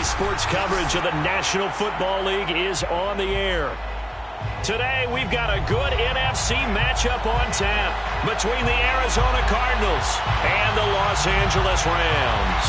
Sports coverage of the National Football League is on the air. Today, we've got a good NFC matchup on tap between the Arizona Cardinals and the Los Angeles Rams.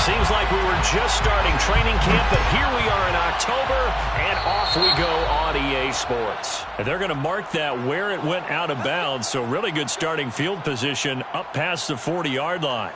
Seems like we were just starting training camp, but here we are in October, and off we go on EA Sports. And they're going to mark that where it went out of bounds, so really good starting field position up past the 40-yard line.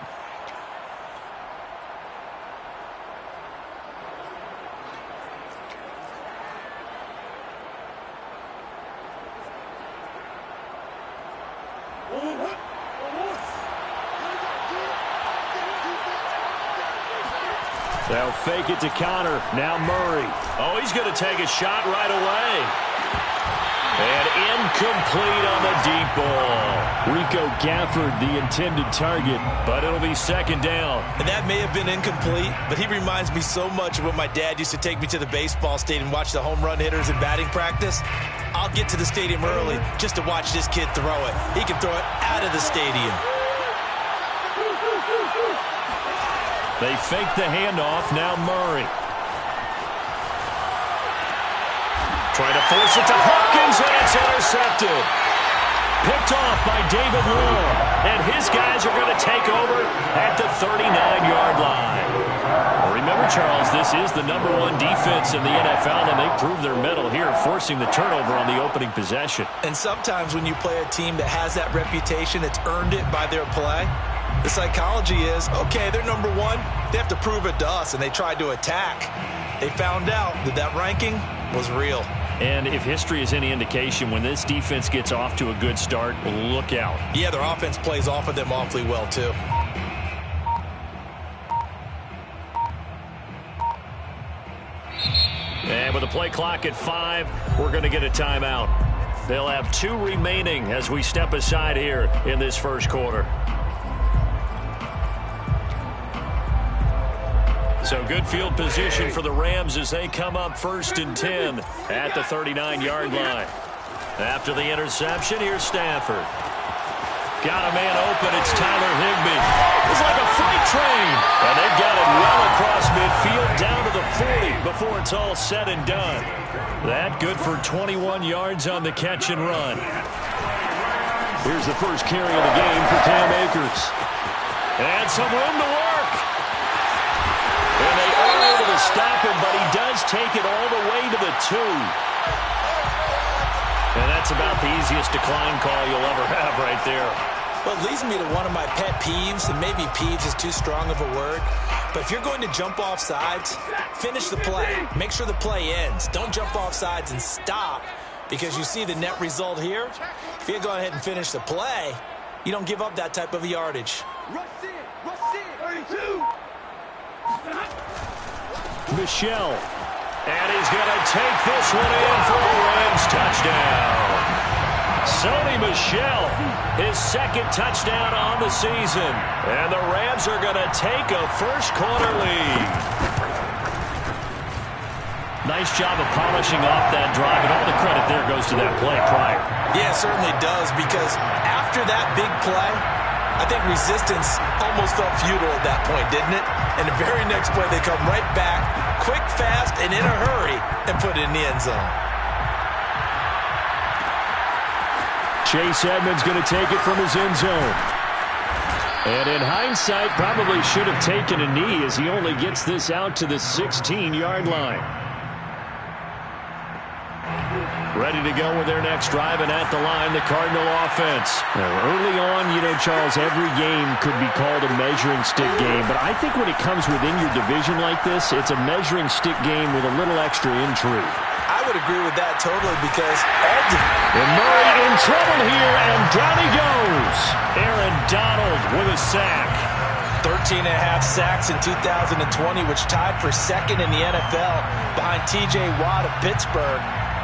They'll fake it to Connor. Now Murray. Oh, he's going to take a shot right away. And incomplete on the deep ball. Rico Gafford, the intended target, but it'll be second down. And that may have been incomplete, but he reminds me so much of when my dad used to take me to the baseball stadium and watch the home run hitters in batting practice. I'll get to the stadium early just to watch this kid throw it. He can throw it out of the stadium. They fake the handoff. Now Murray. Trying to force it to Hopkins, and it's intercepted. Picked off by David Moore. And his guys are going to take over at the 39-yard line. Well, remember, Charles, this is the #1 defense in the NFL, and they proved their mettle here, forcing the turnover on the opening possession. And sometimes when you play a team that has that reputation, it's earned it by their play. The psychology is, okay, they're #1. They have to prove it to us, and they tried to attack. They found out that that ranking was real. And if history is any indication, when this defense gets off to a good start, look out. Yeah, their offense plays off of them awfully well, too. And with the play clock at 5, we're going to get a timeout. They'll have 2 remaining as we step aside here in this first quarter. So good field position for the Rams as they come up 1st and 10 at the 39-yard line. After the interception, here's Stafford. Got a man open. It's Tyler Higbee. It's like a freight train. And they've got it well across midfield down to the 40 before it's all said and done. That good for 21 yards on the catch and run. Here's the first carry of the game for Cam Akers. And some room to work. And they are able to stop him, but he does take it all the way to the 2. And that's about the easiest decline call you'll ever have right there. Well, it leads me to one of my pet peeves, and maybe peeves is too strong of a word. But if you're going to jump off sides, finish the play. Make sure the play ends. Don't jump off sides and stop, because you see the net result here. If you go ahead and finish the play, you don't give up that type of yardage. Rush it, 32. Michelle. And he's going to take this one in for a Rams touchdown. Sony Michel, his 2nd touchdown on the season. And the Rams are going to take a first-quarter lead. Nice job of polishing off that drive, and all the credit there goes to that play prior. Yeah, it certainly does, because after that big play, I think resistance almost felt futile at that point, didn't it? And the very next play, they come right back, quick, fast, and in a hurry, and put it in the end zone. Chase Edmonds going to take it from his end zone. And in hindsight, probably should have taken a knee as he only gets this out to the 16-yard line. Ready to go with their next drive, and at the line, the Cardinal offense. Now, early on, you know, Charles, every game could be called a measuring stick game, but I think when it comes within your division like this, it's a measuring stick game with a little extra intrigue. I would agree with that totally, because and Murray in trouble here, and down he goes. Aaron Donald with a sack. 13.5 sacks in 2020, which tied for 2nd in the NFL behind T.J. Watt of Pittsburgh.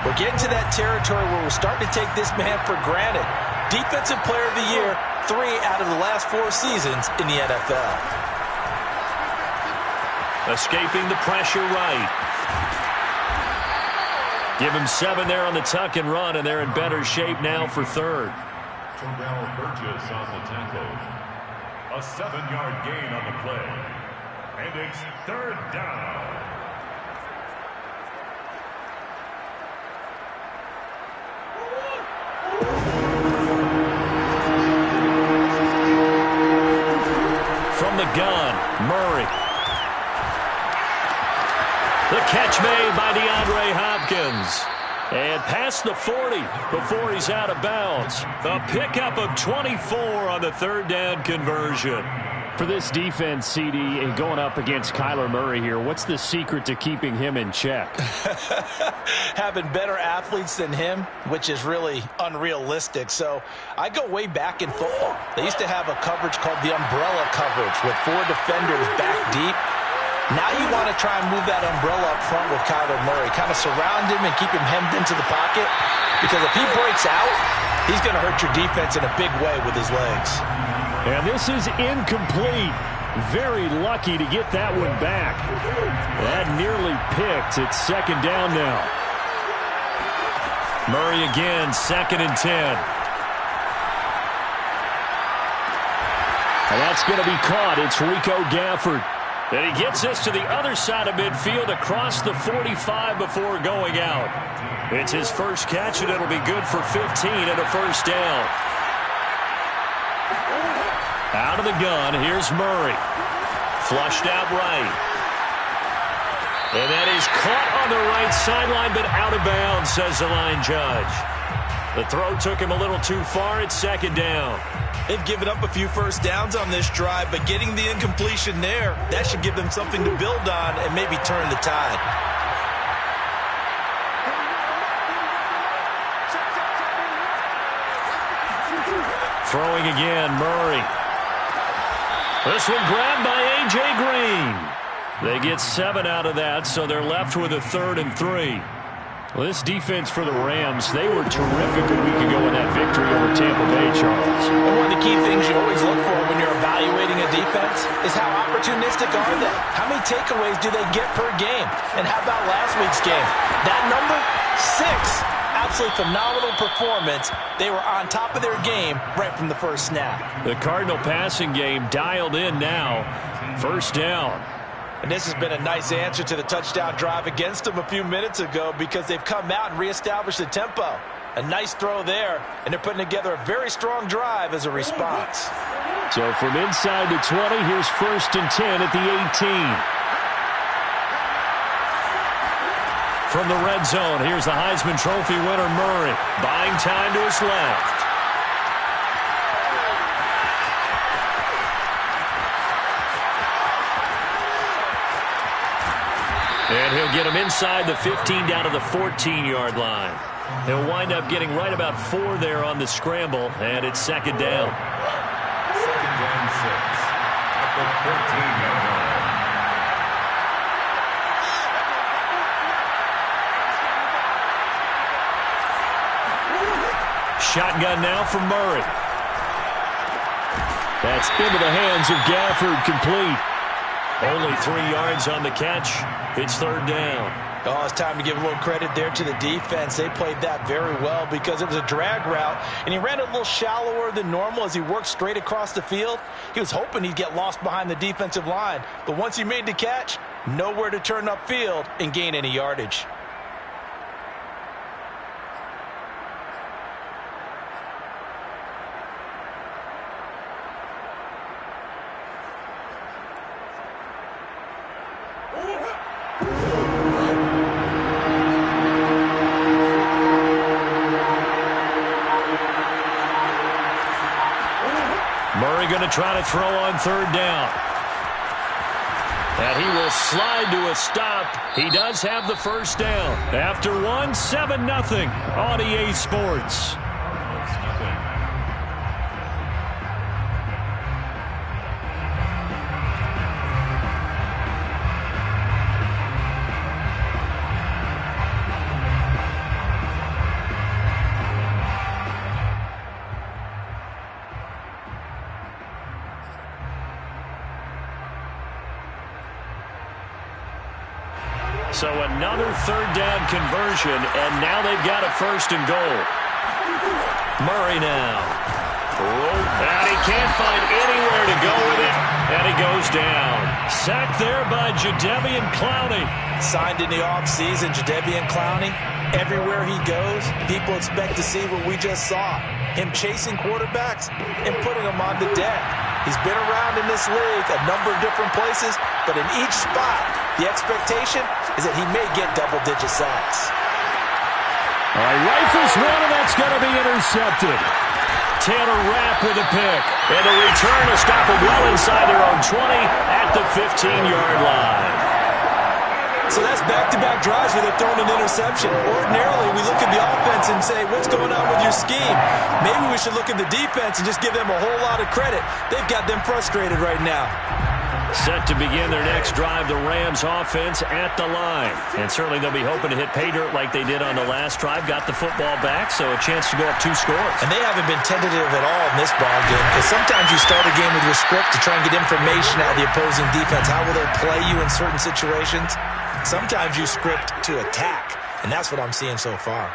We're getting to that territory where we're starting to take this man for granted. Defensive Player of the Year, 3 out of the last 4 seasons in the NFL. Escaping the pressure right. Give him 7 there on the tuck and run, and they're in better shape now for third. Terrell Burgess on the tackle. A 7-yard gain on the play. And it's third down. From the gun, Murray. The catch made by DeAndre Hopkins. And past the 40 before he's out of bounds. A pickup of 24 on the third down conversion. For this defense, CD, and going up against Kyler Murray here, what's the secret to keeping him in check? Having better athletes than him, which is really unrealistic. So I go way back in football. They used to have a coverage called the umbrella coverage with 4 defenders back deep. Now you want to try and move that umbrella up front with Kyler Murray. Kind of surround him and keep him hemmed into the pocket. Because if he breaks out, he's going to hurt your defense in a big way with his legs. And this is incomplete. Very lucky to get that one back. That nearly picked. It's second down now. Murray again, 2nd and 10. And that's going to be caught. It's Rico Gafford. And he gets this to the other side of midfield across the 45 before going out. It's his first catch, and it'll be good for 15 and a first down. Out of the gun, here's Murray. Flushed out right. And that is caught on the right sideline, but out of bounds, says the line judge. The throw took him a little too far. It's second down. They've given up a few first downs on this drive, but getting the incompletion there, that should give them something to build on and maybe turn the tide. Throwing again, Murray. This one grabbed by A.J. Green. They get 7 out of that, so they're left with a 3rd and 3. Well, this defense for the Rams, they were terrific a week ago in that victory over Tampa Bay, Charles. And one of the key things you always look for when you're evaluating a defense is how opportunistic are they? How many takeaways do they get per game? And how about last week's game? That number, 6. Absolutely phenomenal performance. They were on top of their game right from the first snap. The Cardinal passing game dialed in now. First down. And this has been a nice answer to the touchdown drive against them a few minutes ago because they've come out and reestablished the tempo. A nice throw there, and they're putting together a very strong drive as a response. So from inside the 20, here's 1st and 10 at the 18. From the red zone, here's the Heisman Trophy winner, Murray. Buying time to his left. And he'll get him inside the 15 down to the 14-yard line. He'll wind up getting right about 4 there on the scramble, and it's second down. 2nd and 6 at the 14-yard line. Shotgun now for Murray. That's into the hands of Gafford, complete. Only 3 yards on the catch. It's third down. Oh, it's time to give a little credit there to the defense. They played that very well because it was a drag route, and he ran a little shallower than normal as he worked straight across the field. He was hoping he'd get lost behind the defensive line, but once he made the catch, nowhere to turn upfield and gain any yardage. Murray going to try to throw on third down. And he will slide to a stop. He does have the first down. After one, 7-0 on EA Sports. So another third down conversion, and now they've got a 1st and goal. Murray now. And he can't find anywhere to go with it, and he goes down. Sacked there by Jadeveon Clowney. Signed in the offseason, Jadeveon Clowney. Everywhere he goes, people expect to see what we just saw. Him chasing quarterbacks and putting them on the deck. He's been around in this league a number of different places, but in each spot, the expectation is that he may get double-digit sacks. All right, rifles one, and that's going to be intercepted. Taylor Rapp with a pick. And the return will stop him well inside their own 20 at the 15-yard line. So that's back-to-back drives where they're throwing an interception. Ordinarily, we look at the offense and say, what's going on with your scheme? Maybe we should look at the defense and just give them a whole lot of credit. They've got them frustrated right now. Set to begin their next drive, the Rams offense at the line. And certainly they'll be hoping to hit pay dirt like they did on the last drive. Got the football back, so a chance to go up 2 scores. And they haven't been tentative at all in this ball game, because sometimes you start a game with your script to try and get information out of the opposing defense. How will they play you in certain situations? Sometimes you script to attack, and that's what I'm seeing so far.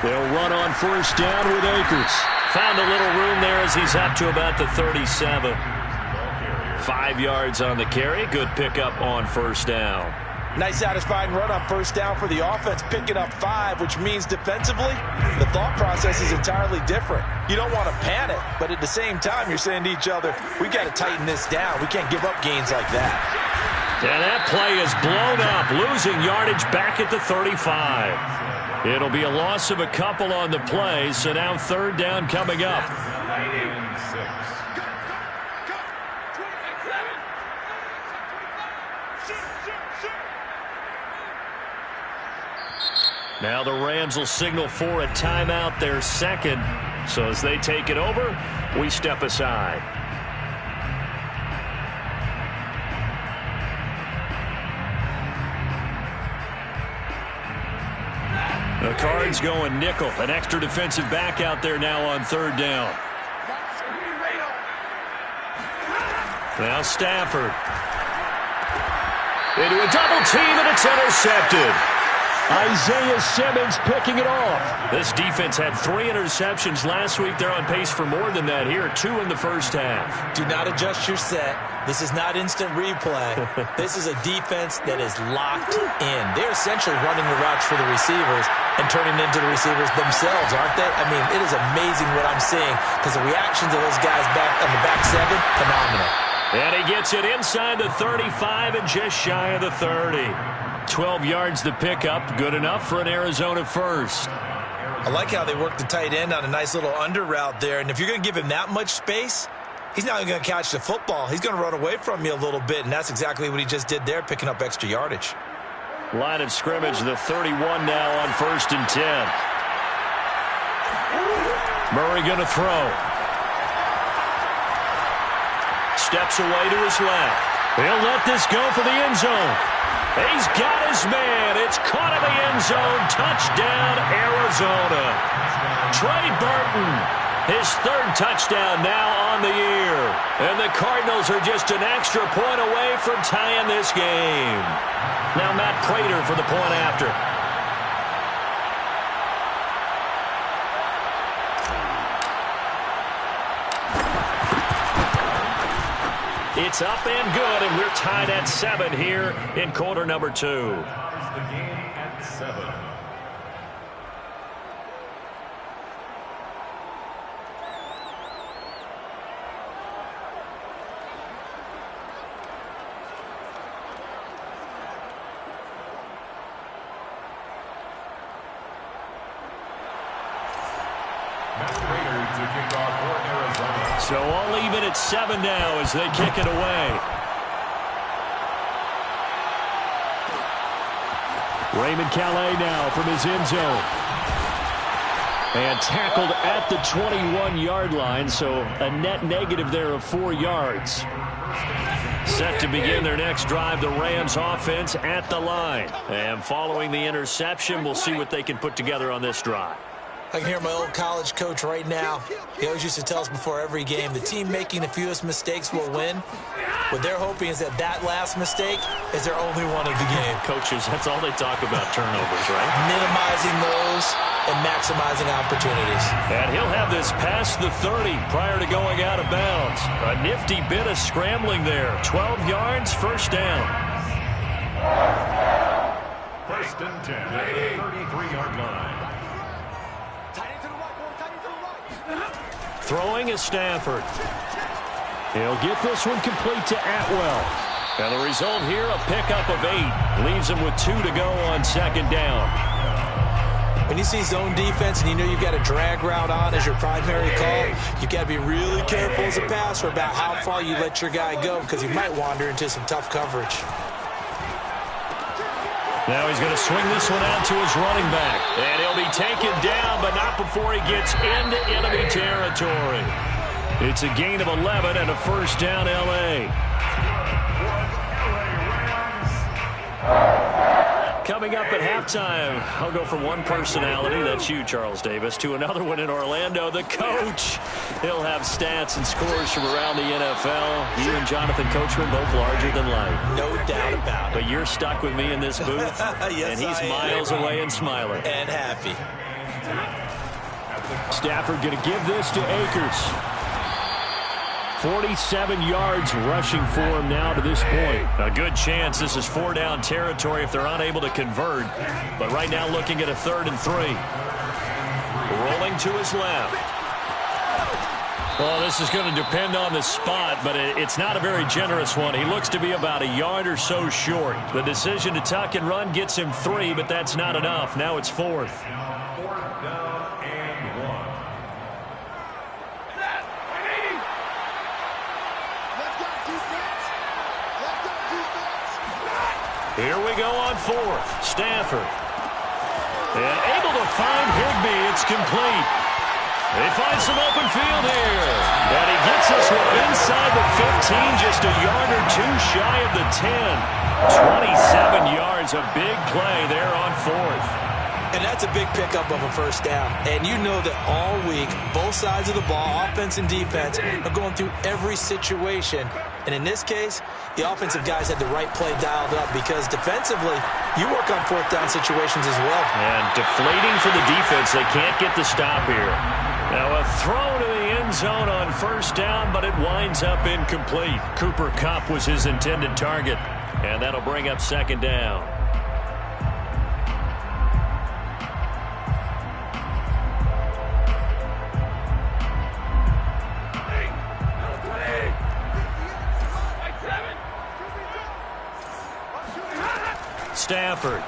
They'll run on 1st down with Akers. Found a little room there as he's up to about the 37. 5 yards on the carry. Good pickup on 1st down. Nice satisfying run on 1st down for the offense, picking up 5, which means defensively, the thought process is entirely different. You don't want to panic, but at the same time, you're saying to each other, we got to tighten this down. We can't give up gains like that. And that play is blown up, losing yardage back at the 35. It'll be a loss of a couple on the play, so now 3rd down coming up. Now the Rams will signal for a timeout, their 2nd. So as they take it over, we step aside. The Cards going nickel. An extra defensive back out there now on 3rd down. Now Stafford. Into a double team, and it's intercepted. Isaiah Simmons picking it off. This defense had 3 interceptions last week. They're on pace for more than that here. 2 in the 1st half. Do not adjust your set. This is not instant replay. This is a defense that is locked in. They're essentially running the routes for the receivers and turning into the receivers themselves, aren't they? I mean, it is amazing what I'm seeing, because the reactions of those guys back on the back 7, phenomenal. And he gets it inside the 35 and just shy of the 30. 12 yards to pick up. Good enough for an Arizona 1st. I like how they work the tight end on a nice little under route there. And if you're going to give him that much space, he's not going to catch the football. He's going to run away from you a little bit, and that's exactly what he just did there, picking up extra yardage. Line of scrimmage, the 31 now on 1st and 10. Murray going to throw. Steps away to his left. He'll let this go for the end zone. He's got his man. It's caught in the end zone. Touchdown, Arizona. Trey Burton, his 3rd touchdown now on the year. And the Cardinals are just an extra point away from tying this game. Now Matt Prater for the point after. It's up and good, and we're tied at 7 here in quarter number 2. The game at 7. So all even at 7 now as they kick it away. Raymond Calais now from his end zone. And tackled at the 21-yard line, so a net negative there of 4 yards. Set to begin their next drive, the Rams offense at the line. And following the interception, we'll see what they can put together on this drive. I can hear my old college coach right now. He always used to tell us before every game, the team making the fewest mistakes will win. What they're hoping is that that last mistake is their only one of the game. Coaches, that's all they talk about, turnovers, right? Minimizing those and maximizing opportunities. And he'll have this past the 30 prior to going out of bounds. A nifty bit of scrambling there. 12 yards, first down. First and 10 at the 33-yard line. Throwing is Stafford. He'll get this one complete to Atwell. And the result here, a pickup of 8. Leaves him with 2 to go on second down. When you see zone defense and you know you've got a drag route on as your primary call, you've got to be really careful as a passer about how far you let your guy go because he might wander into some tough coverage. Now he's going to swing this one out to his running back. And he'll be taken down, but not before he gets into enemy territory. It's a gain of 11 and a first down, L.A. Coming up at halftime, I'll go from one personality, that's you, Charles Davis, to another one in Orlando, the coach. He'll have stats and scores from around the NFL. You and Jonathan Coachman both larger than life. No doubt about it. But you're stuck with me in this booth, yes, and he's miles away and smiling. And happy. Stafford going to give this to Akers. 47 yards rushing for him now to this point. A good chance this is 4-down territory if they're unable to convert. But right now looking at a 3rd and 3. Rolling to his left. Well, this is going to depend on the spot, but it's not a very generous one. He looks to be about a yard or so short. The decision to tuck and run gets him 3, but that's not enough. Now it's 4th. 4th down and 1. Here we go on 4th. Stafford. And able to find Higbee. It's complete. They find some open field here. And he gets this one inside the 15, just a yard or 2 shy of the 10. 27 yards, a big play there on 4th. And that's a big pickup of a first down. And you know that all week, both sides of the ball, offense and defense, are going through every situation. And in this case, the offensive guys had the right play dialed up because defensively, you work on 4th down situations as well. And deflating for the defense. They can't get the stop here. Now a throw to the end zone on first down, but it winds up incomplete. Cooper Kupp was his intended target. And that'll bring up second down. Stafford.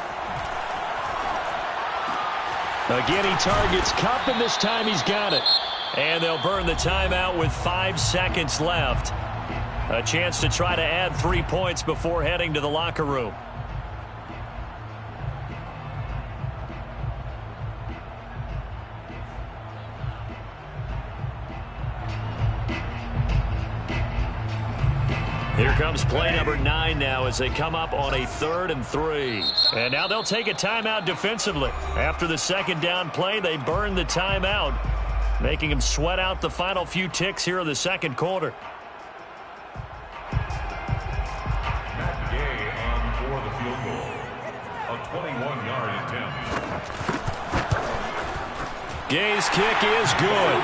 Again, he targets Kupp, and this time he's got it. And they'll burn the timeout with 5 seconds left. A chance to try to add 3 points before heading to the locker room. Here comes play number 9 now as they come up on a 3rd and 3. And now they'll take a timeout defensively. After the second down play, they burn the timeout, making them sweat out the final few ticks here in the second quarter. Matt Gay on for the field goal. A 21-yard attempt. Gay's kick is good.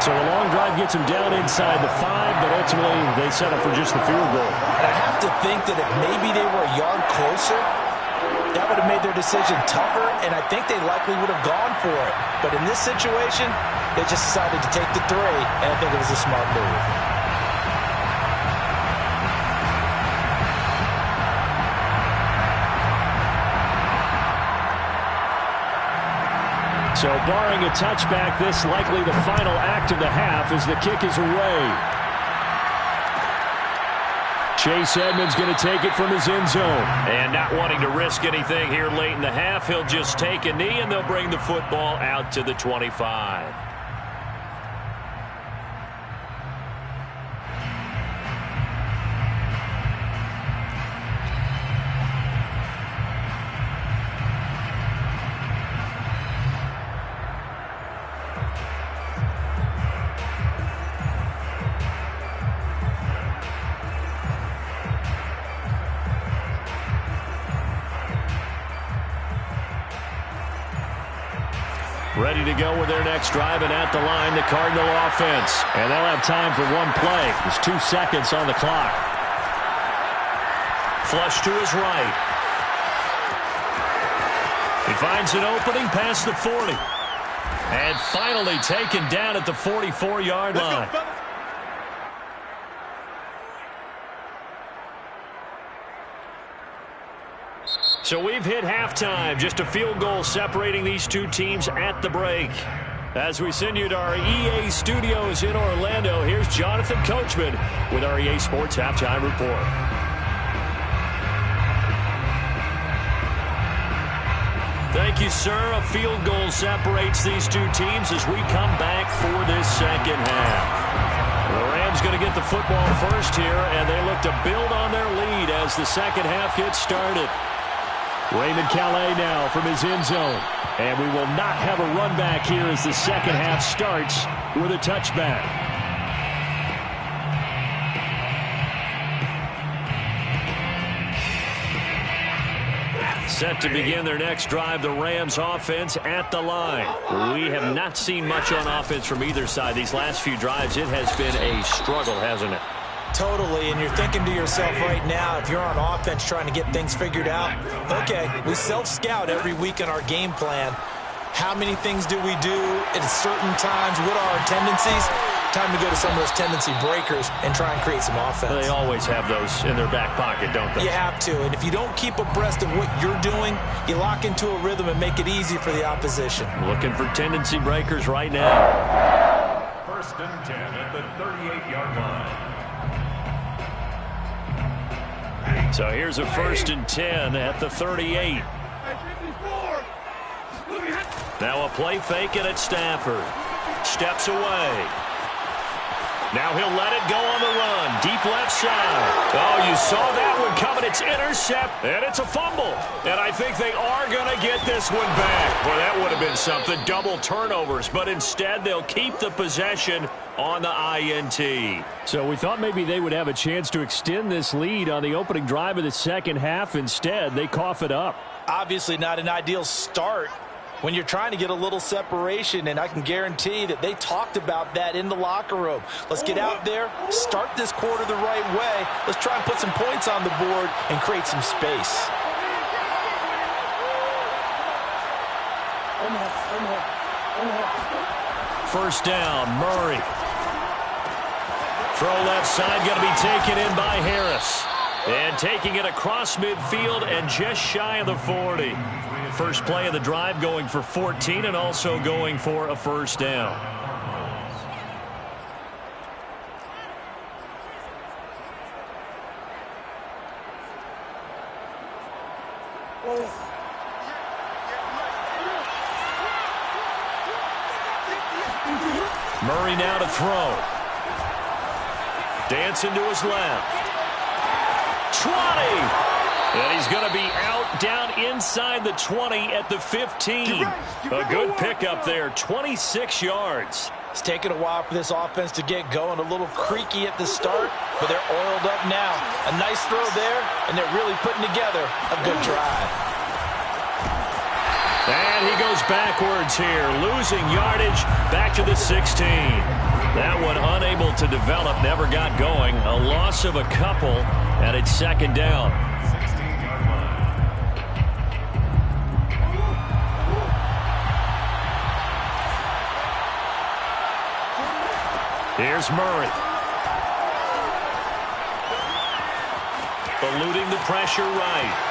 So a long drive gets him down inside the 5, but ultimately they settle for just the field goal. And I have to think that if maybe they were a yard closer, that would have made their decision tougher, and I think they likely would have gone for it. But in this situation, they just decided to take the 3, and I think it was a smart move. So barring a touchback, this likely the final act of the half as the kick is away. Chase Edmonds going to take it from his end zone. And not wanting to risk anything here late in the half, he'll just take a knee and they'll bring the football out to the 25. Ready to go with their next drive, and at the line, the Cardinal offense. And they'll have time for one play. There's 2 seconds on the clock. Flush to his right. He finds an opening past the 40. And finally taken down at the 44-yard line. So we've hit halftime. Just a field goal separating these two teams at the break. As we send you to our EA studios in Orlando, here's Jonathan Coachman with our EA Sports Halftime Report. Thank you, sir. A field goal separates these two teams as we come back for this second half. The Rams going to get the football first here, and they look to build on their lead as the second half gets started. Raymond Calais now from his end zone. And we will not have a run back here as the second half starts with a touchback. Set to begin their next drive, the Rams offense at the line. We have not seen much on offense from either side. These last few drives, it has been a struggle, hasn't it? Totally, and you're thinking to yourself right now, if you're on offense trying to get things figured out, okay, we self-scout every week in our game plan. How many things do we do at certain times? What are our tendencies? Time to go to some of those tendency breakers and try and create some offense. They always have those in their back pocket, don't they? You have to, and if you don't keep abreast of what you're doing, you lock into a rhythm and make it easy for the opposition. Looking for tendency breakers right now. First and 10 at the 38-yard line. So here's a first and 10 at the 38. Now a play fake, and it's Stafford. Steps away. Now he'll let it go on the run. Deep left side. Oh, you saw that one coming. It's intercept, and it's a fumble. And I think they are going to get this one back. Well, that would have been something. Double turnovers. But instead, they'll keep the possession on the INT. So we thought maybe they would have a chance to extend this lead on the opening drive of the second half. Instead, they cough it up. Obviously not an ideal start when you're trying to get a little separation, and I can guarantee that they talked about that in the locker room. Let's get out there, start this quarter the right way. Let's try and put some points on the board and create some space. First down, Murray. Throw left side, going to be taken in by Harris. And taking it across midfield and just shy of the 40. First play of the drive, going for 14 and also going for a first down. Murray now to throw. Dancing to his left. 20! And he's going to be out down inside the 20 at the 15. A good pickup there, 26 yards. It's taken a while for this offense to get going. A little creaky at the start, but they're oiled up now. A nice throw there, and they're really putting together a good drive. And he goes backwards here, losing yardage back to the 16. That one unable to develop, never got going. A loss of a couple, and it's second down. Here's Murray. Eluding the pressure right.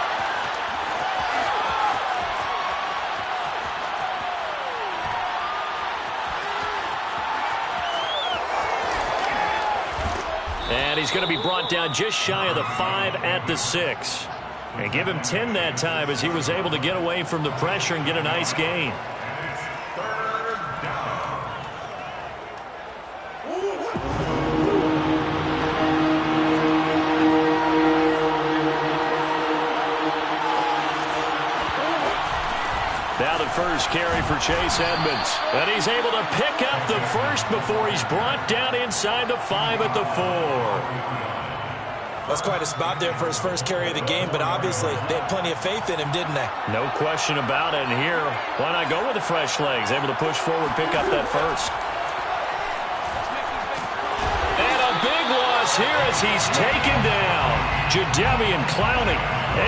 And he's going to be brought down just shy of the 5 at the 6. And give him 10 that time as he was able to get away from the pressure and get a nice gain. Now the first carry for Chase Edmonds. And he's able to pick up the first before he's brought down inside the 5 at the 4. That's quite a spot there for his first carry of the game, but obviously they had plenty of faith in him, didn't they? No question about it. And here, why not go with the fresh legs? Able to push forward, pick up that first. And a big loss here as he's taken down. Jadeveon Clowney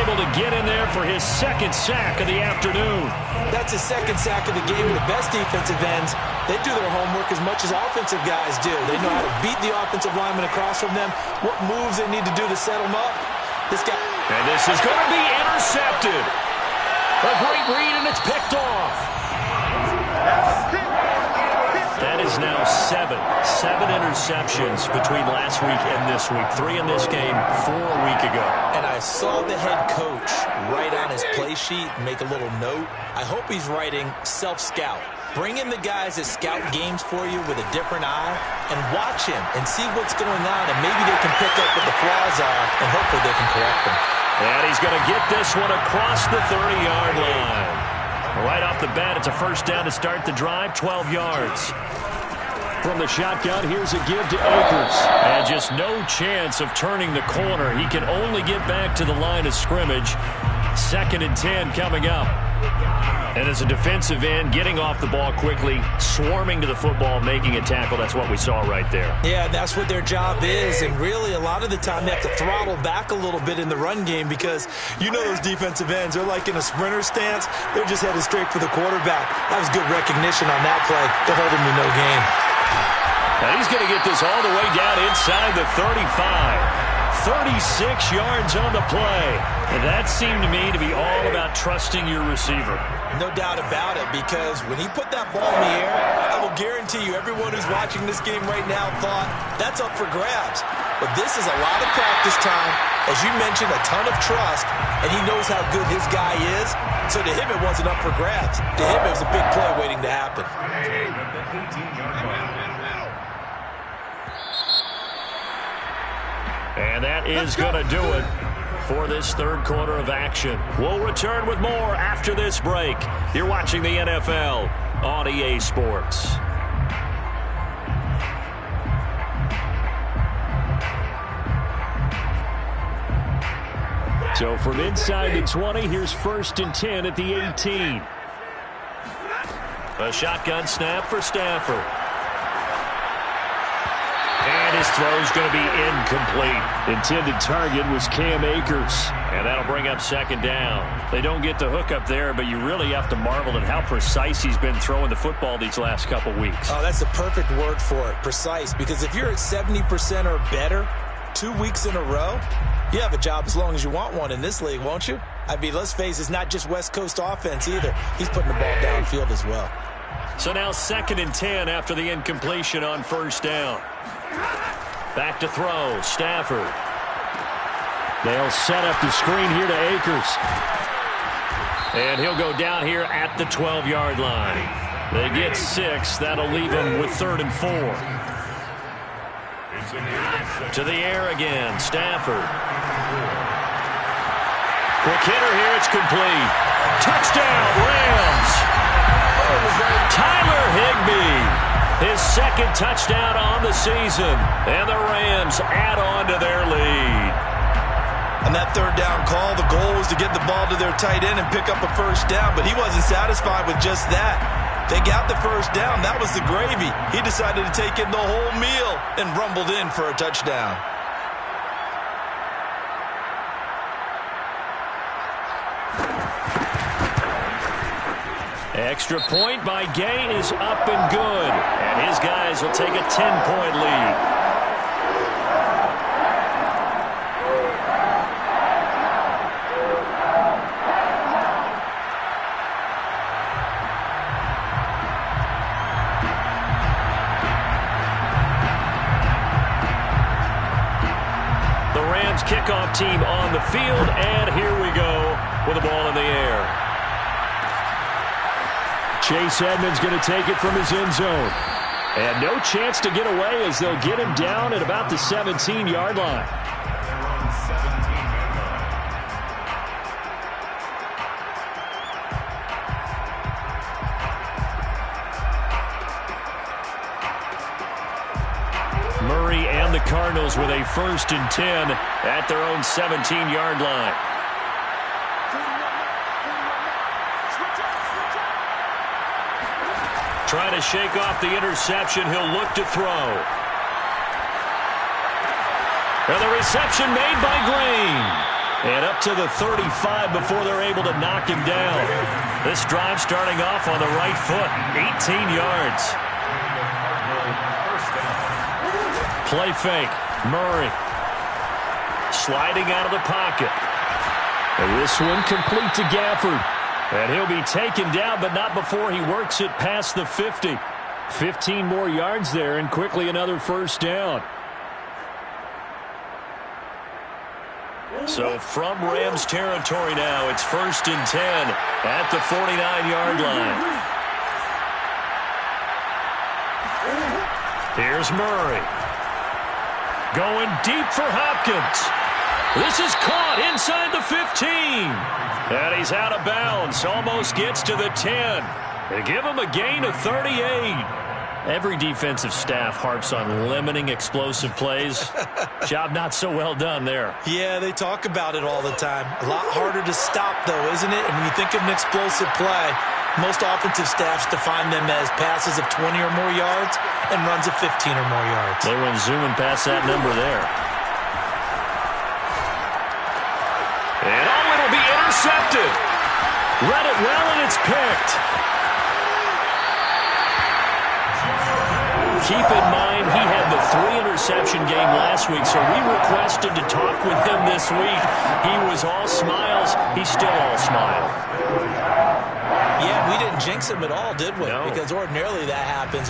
able to get in there for his second sack of the afternoon. That's his second sack of the game. The best defensive ends, they do their homework as much as offensive guys do. They know how to beat the offensive lineman across from them, what moves they need to do to set them up. This guy. And this is going to be intercepted. A great read, and it's picked off. That is now seven interceptions between last week and this week. 3 in this game, 4 a week ago. And I saw the head coach write on his play sheet, make a little note. I hope he's writing self-scout. Bring in the guys that scout games for you with a different eye and watch him and see what's going on, and maybe they can pick up what the flaws are, and hopefully they can correct them. And he's going to get this one across the 30-yard line. Right off the bat, it's a first down to start the drive, 12 yards. From the shotgun, here's a give to Akers. And just no chance of turning the corner. He can only get back to the line of scrimmage. 2nd and 10 coming up. And as a defensive end, getting off the ball quickly, swarming to the football, making a tackle. That's what we saw right there. Yeah, that's what their job is. And really, a lot of the time, they have to throttle back a little bit in the run game because you know those defensive ends, they're like in a sprinter stance. They're just headed straight for the quarterback. That was good recognition on that play. They're holding me no gain. Now he's going to get this all the way down inside the 35. 36 yards on the play. And that seemed to me to be all about trusting your receiver. No doubt about it, because when he put that ball in the air, I will guarantee you everyone who's watching this game right now thought that's up for grabs. But this is a lot of practice time. As you mentioned, a ton of trust, and he knows how good his guy is. So to him, it wasn't up for grabs. To him, it was a big play waiting to happen. And that is going to do it for this third quarter of action. We'll return with more after this break. You're watching the NFL on EA Sports. So from inside the 20, here's 1st and 10 at the 18. A shotgun snap for Stafford. And his throw's going to be incomplete. Intended target was Cam Akers. And that'll bring up 2nd down. They don't get the hook up there, but you really have to marvel at how precise he's been throwing the football these last couple weeks. Oh, that's the perfect word for it, precise. Because if you're at 70% or better 2 weeks in a row, you have a job as long as you want one in this league, won't you? I mean, let's face it, it's not just West Coast offense either. He's putting the ball downfield as well. So now 2nd and 10 after the incompletion on 1st down. Back to throw, Stafford. They'll set up the screen here to Akers. And he'll go down here at the 12-yard line. They get 6. That'll leave them with 3rd and 4. To the air again, Stafford. Quick hitter here, it's complete. Touchdown, Rams. Tyler Higbee, his 2nd touchdown on the season. And the Rams add on to their lead. On that 3rd down call, the goal was to get the ball to their tight end and pick up a 1st down, but he wasn't satisfied with just that. They got the 1st down. That was the gravy. He decided to take in the whole meal and rumbled in for a touchdown. Extra point by Gay is up and good. And his guys will take a 10-point lead. The Rams kickoff team on the field, and here we go with the ball in the air. Chase Edmonds going to take it from his end zone. And no chance to get away as they'll get him down at about the 17-yard line. Murray and the Cardinals with a 1st and 10 at their own 17-yard line. Trying to shake off the interception. He'll look to throw. And the reception made by Green. And up to the 35 before they're able to knock him down. This drive starting off on the right foot. 18 yards. Play fake. Murray. Sliding out of the pocket. And this one complete to Gafford. And he'll be taken down, but not before he works it past the 50. 15 more yards there, and quickly another 1st down. So from Rams territory now, it's 1st and 10 at the 49-yard line. Here's Murray. Going deep for Hopkins. This is caught inside the 15. And he's out of bounds. Almost gets to the 10. They give him a gain of 38. Every defensive staff harps on limiting explosive plays. Job not so well done there. Yeah, they talk about it all the time. A lot harder to stop, though, isn't it? And when you think of an explosive play, most offensive staffs define them as passes of 20 or more yards and runs of 15 or more yards. They went zooming past that number there. And it'll be intercepted. Read it well, and it's picked. Keep in mind, he had the 3-interception game last week, so we requested to talk with him this week. He was all smiles. He's still all smile. Yeah, we didn't jinx him at all, did we? No. Because ordinarily that happens.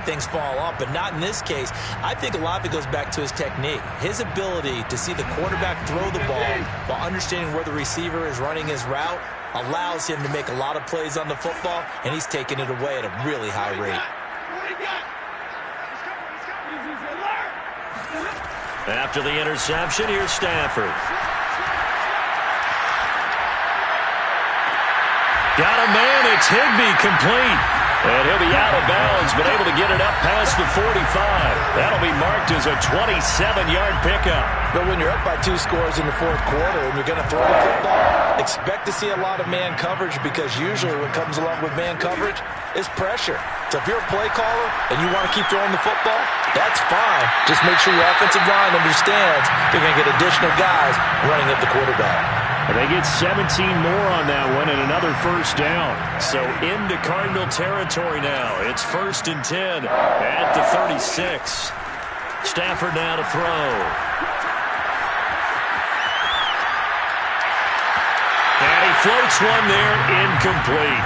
Things fall off, but not in this case. I think a lot of it goes back to his technique. His ability to see the quarterback throw the ball while understanding where the receiver is running his route allows him to make a lot of plays on the football, and he's taking it away at a really high rate. After the interception, here's Stafford. Got a man, it's Higbee, complete. And he'll be out of bounds, but able to get it up past the 45. That'll be marked as a 27-yard pickup. But when you're up by 2 scores in the 4th quarter and you're going to throw the football, expect to see a lot of man coverage, because usually what comes along with man coverage is pressure. So if you're a play caller and you want to keep throwing the football, that's fine. Just make sure your offensive line understands they're going to get additional guys running at the quarterback. And they get 17 more on that one and another 1st down. So into Cardinal territory now. It's 1st and 10 at the 36. Stafford now to throw. And he floats one there, incomplete.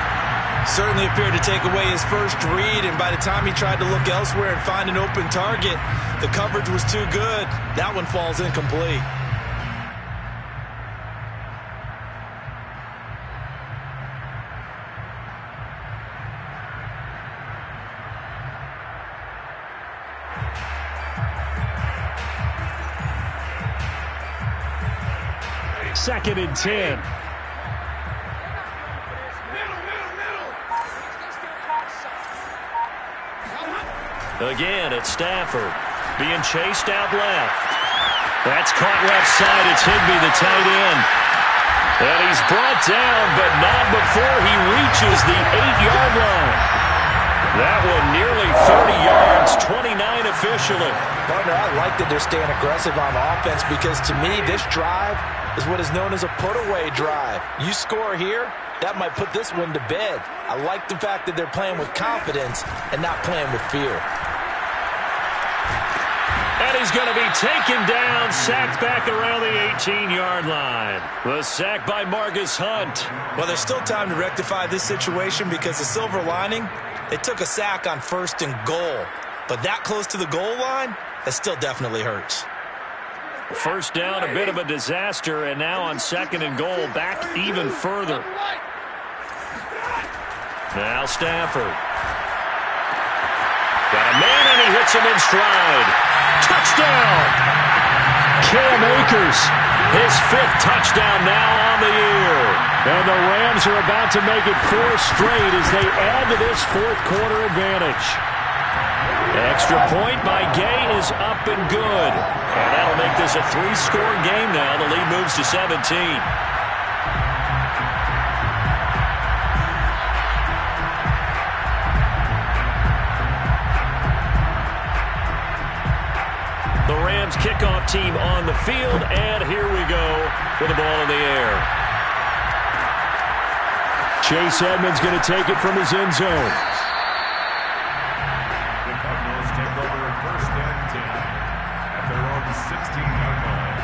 Certainly appeared to take away his first read, and by the time he tried to look elsewhere and find an open target, the coverage was too good. That one falls incomplete. Second and 10. Again, it's Stafford being chased out left. That's caught left side. It's Higbee, the tight end. And he's brought down, but not before he reaches the 8-yard line. That one nearly 30 yards, 29 officially. Partner, I like that they're staying aggressive on offense, because to me, this drive is what is known as a put-away drive. You score here, that might put this one to bed. I like the fact that they're playing with confidence and not playing with fear. And he's going to be taken down, sacked back around the 18-yard line. The sack by Marcus Hunt. Well, there's still time to rectify this situation, because the silver lining, they took a sack on 1st and goal. But that close to the goal line, that still definitely hurts. 1st down, a bit of a disaster, and now on 2nd and goal, back even further. Now Stafford. Got a man, and he hits him in stride. Touchdown! Cam Akers, his 5th touchdown now on the year. And the Rams are about to make it 4 straight as they add to this 4th quarter advantage. Extra point by Gay is up and good. And that'll make this a 3-score game now. The lead moves to 17. The Rams kickoff team on the field, and here we go with the ball in the air. Chase Edmonds going to take it from his end zone. The Cardinals take over 1st and 10 at their own 16-yard line.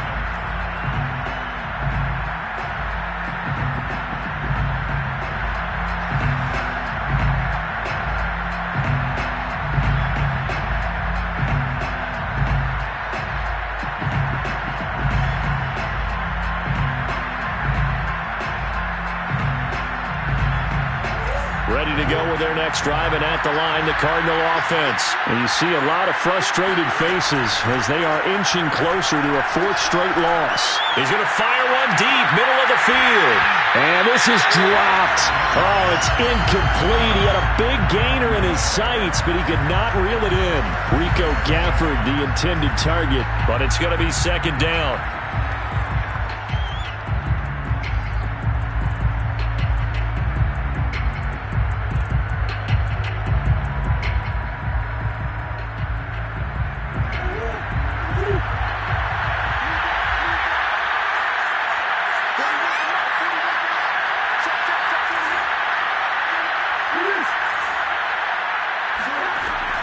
Ready to go with their next drive, and at the line, the Cardinal offense. And you see a lot of frustrated faces as they are inching closer to a 4th straight loss. He's going to fire one deep, middle of the field. And this is dropped. Oh, it's incomplete. He had a big gainer in his sights, but he could not reel it in. Rico Gafford, the intended target, but it's going to be 2nd down.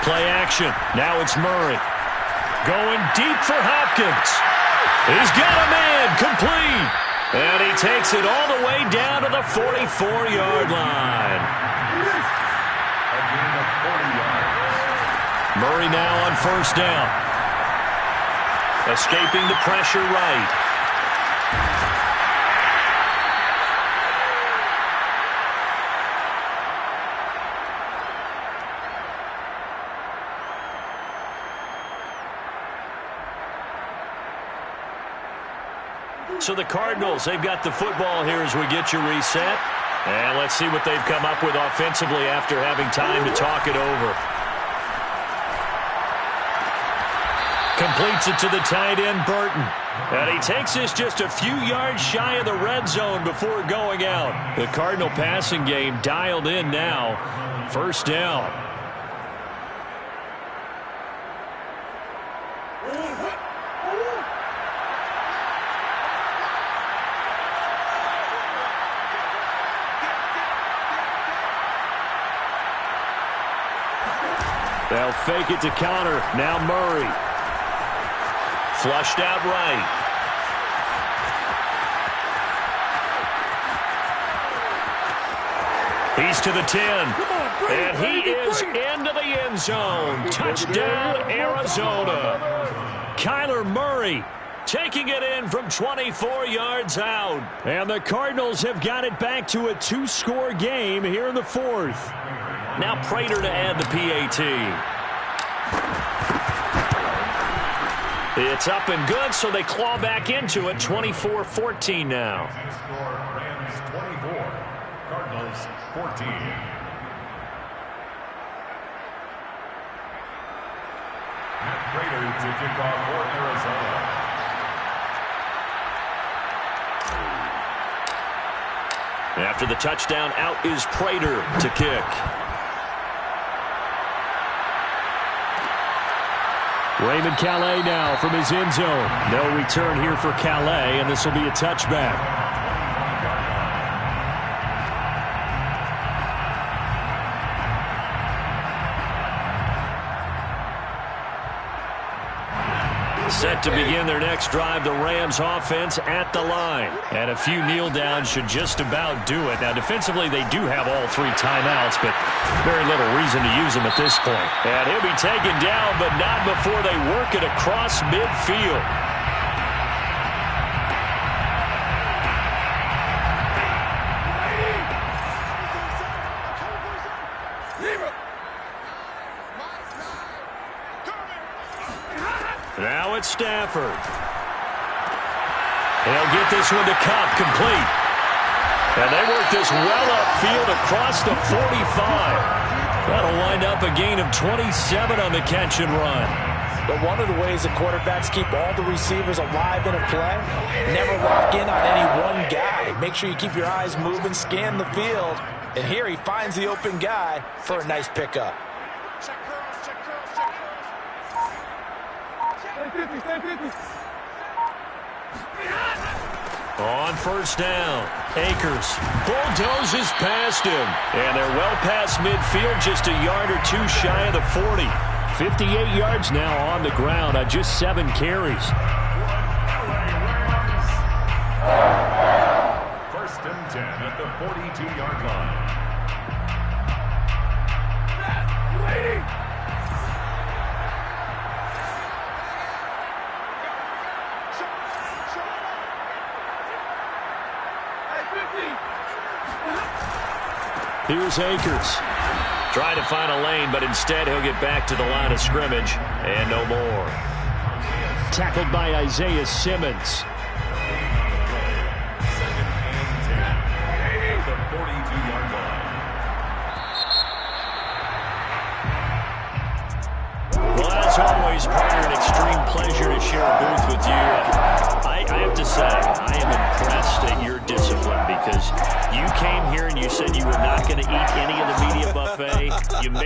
Play action. Now it's Murray. Going deep for Hopkins. He's got a man. Complete. And he takes it all the way down to the 44-yard line. A gain of 40 yards. Murray now on 1st down. Escaping the pressure right. So the Cardinals, they've got the football here as we get you reset. And let's see what they've come up with offensively after having time to talk it over. Completes it to the tight end, Burton. And he takes this just a few yards shy of the red zone before going out. The Cardinal passing game dialed in now. 1st down. They'll fake it to counter. Now Murray. Flushed out right. He's to the 10. And he is into the end zone. Touchdown, Arizona. Kyler Murray taking it in from 24 yards out. And the Cardinals have got it back to a 2-score game here in the 4th. Now Prater to add the PAT. It's up and good, so they claw back into it. 24-14 now. Score Rams 24, Cardinals 14. Matt Prater to kick off for Arizona. After the touchdown, out is Prater to kick. Raymond Calais now from his end zone. No return here for Calais, and this will be a touchback. Set to begin their next drive, the Rams offense at the line. And a few kneel downs should just about do it. Now, defensively, they do have all 3 timeouts, but very little reason to use them at this point. And he'll be taken down, but not before they work it across midfield. Now it's Stafford. He'll get this one to Cup, complete. And they work this well upfield across the 45. That'll wind up a gain of 27 on the catch and run. But one of the ways that quarterbacks keep all the receivers alive in a play, never lock in on any one guy. Make sure you keep your eyes moving, scan the field. And here he finds the open guy for a nice pickup. On first down, Akers bulldozes past him. And they're well past midfield, just a yard or two shy of the 40. 58 yards now on the ground on just 7 carries. First and 10 at the 42-yard line. Here's Akers. Trying to find a lane, but instead he'll get back to the line of scrimmage. And no more. Tackled by Isaiah Simmons. The 42-yard line. Well, as always, partner, an extreme pleasure to share a booth with you. I have to say, I am impressed at your discipline because you came here and you said you were not going to eat any of the